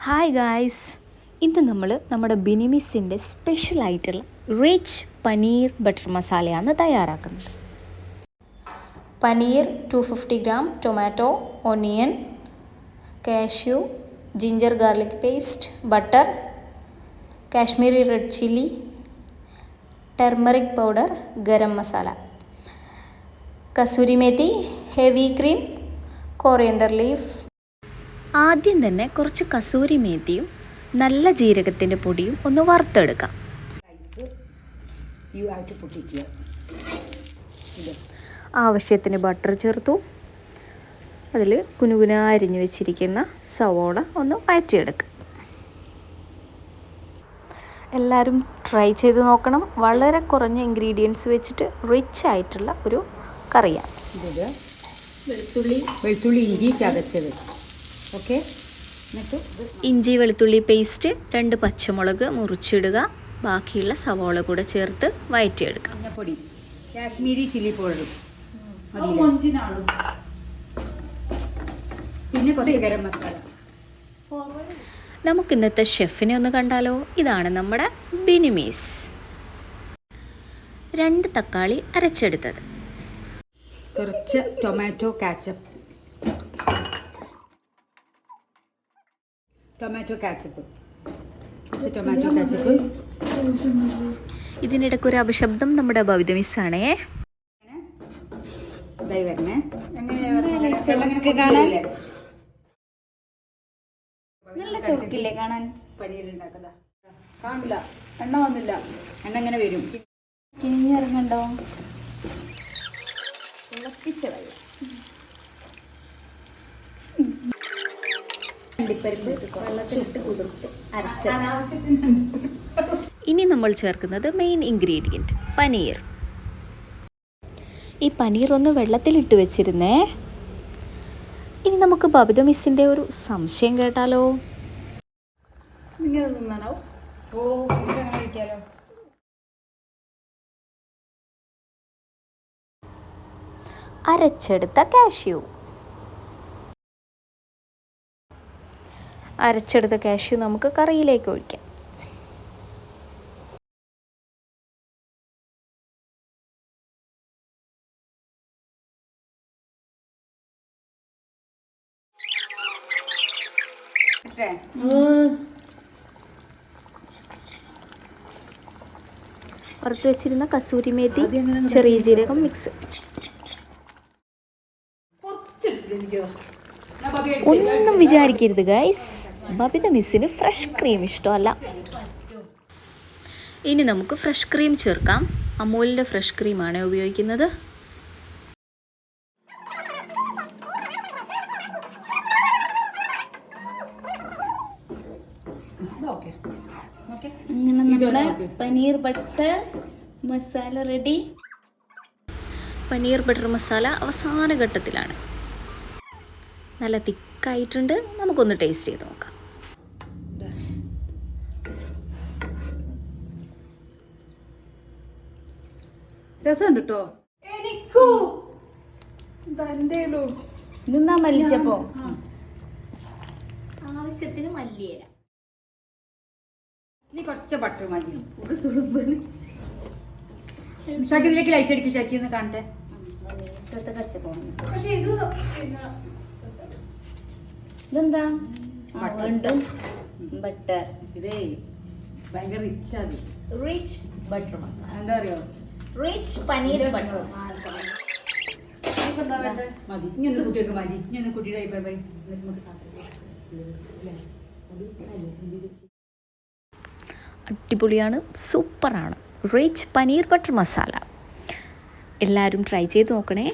Hi guys, ഇന്ന് നമ്മൾ നമ്മുടെ ബിനിമിസിൻ്റെ സ്പെഷ്യലായിട്ടുള്ള റിച്ച് പനീർ ബട്ടർ മസാലയാണ് തയ്യാറാക്കുന്നത്. Paneer 250 gram, tomato, onion, cashew, ginger garlic paste, butter, Kashmiri red chilli, turmeric powder, garam masala, kasuri methi, heavy cream, coriander leaf. ആദ്യം തന്നെ കുറച്ച് കസൂരി മേത്തിയും നല്ല ജീരകത്തിൻ്റെ പൊടിയും ഒന്ന് വറുത്തെടുക്കാം. ആവശ്യത്തിന് ബട്ടർ ചേർത്തു. അതിൽ കുനുകുന അരിഞ്ഞു വെച്ചിരിക്കുന്ന സവോള ഒന്ന് വഴറ്റിയെടുക്കുക. എല്ലാവരും ട്രൈ ചെയ്ത് നോക്കണം. വളരെ കുറഞ്ഞ ഇൻഗ്രീഡിയൻസ് വെച്ചിട്ട് റിച്ച് ആയിട്ടുള്ള ഒരു കറിയാണ്. വെളുത്തുള്ളി ഇഞ്ചി ചതച്ചത്. ഓക്കെ, ഇഞ്ചി വെളുത്തുള്ളി പേസ്റ്റ്, 2 പച്ചമുളക് മുറിച്ചിടുക. ബാക്കിയുള്ള സവോള കൂടെ ചേർത്ത് വഴറ്റിയെടുക്കുക. മഞ്ഞപ്പൊടി, കാശ്മീരി ചില്ലി പൗഡർ, പിന്നെ കുറച്ച് ഗരം മസാല. നമുക്ക് ഇന്നത്തെ ഷെഫിനെ ഒന്ന് കണ്ടാലോ. ഇതാണ് നമ്മുടെ ബിനിമീസ്. 2 തക്കാളി അരച്ചെടുത്തത്, കുറച്ച് ടൊമാറ്റോ കാച്ചപ്പ്, ഇതിനിടയ്ക്ക് ഒരു അപശബ്ദം നമ്മുടെ ഭവിത മിസ്സാണേ. നല്ല ചുരുക്കില്ലേ കാണാൻ? പനീർ ഉണ്ടാക്കതാ കാണില്ല, എണ്ണ വന്നില്ല. എണ്ണ എങ്ങനെ വരും? കിനിഞ്ഞിറങ്ങണ്ടോ? തിളപ്പിച്ച വെള്ളം, വെള്ളത്തിലിട്ട് കുതിർത്ത് അരച്ച. ഇനി നമ്മൾ ചേർക്കുന്നത് മെയിൻ ഇൻഗ്രീഡിയൻറ്റ് പനീർ. ഈ പനീർ ഒന്ന് വെള്ളത്തിലിട്ട് വെച്ചിരുന്നേ. ഇനി നമുക്ക് ബബിത മിസ്സിൻ്റെ ഒരു സംശയം കേട്ടാലോ. ഇങ്ങനെ തിന്നാനോ? ഓ, അങ്ങനെ കഴിക്കാലോ. അരച്ചെടുത്ത കാഷ്യൂ. അരച്ചെടുത്ത കാഷ്യൂ നമുക്ക് കറിയിലേക്ക് ഒഴിക്കാം. വറുത്ത് വെച്ചിരുന്ന കസൂരി മേത്തി, ചെറിയ ജീരകം മിക്സ്. ഒന്നും വിചാരിക്കരുത് ഗൈസ്, ബബിത മിസ്സിന് ഫ്രഷ് ക്രീം ഇഷ്ടമല്ല. ഇനി നമുക്ക് ഫ്രഷ് ക്രീം ചേർക്കാം. അമൂലിൻ്റെ ഫ്രഷ് ക്രീമാണ് ഉപയോഗിക്കുന്നത്. അങ്ങനെ നമ്മുടെ paneer butter masala ready. Paneer butter masala അവസാന ഘട്ടത്തിലാണ്. നല്ല തിക്കായിട്ടുണ്ട്. നമുക്കൊന്ന് ടേസ്റ്റ് ചെയ്ത് നോക്കാം. രസമുണ്ട് കേട്ടോ. ഇന്നാ മല്ലിച്ചപ്പോ ആവശ്യത്തിന് മല്ലിയില. ഇനി കുറച്ച് ബട്ടർ മതി. ഷാക്കി ഇതിലേക്ക് ലൈറ്റ് അടിക്കും. ഷാക്കി ഒന്ന് കാണട്ടെ. ഇതെന്താ? വീണ്ടും ബട്ടർ. ഇതേ ഭയങ്കര റിച്ച് ആണ്. Rich butter masala. എന്താ അറിയോ? റിച്ച് പനീർ ബട്ടർ മസാല മതി. ഇനി ഒന്ന് കുട്ടിയൊക്കെ മതി. ഇനി ഒന്ന് കുട്ടിയുടെ അടിപൊളിയാണ്, സൂപ്പറാണ്. Rich paneer butter masala. എല്ലാവരും ട്രൈ ചെയ്ത് നോക്കണേ.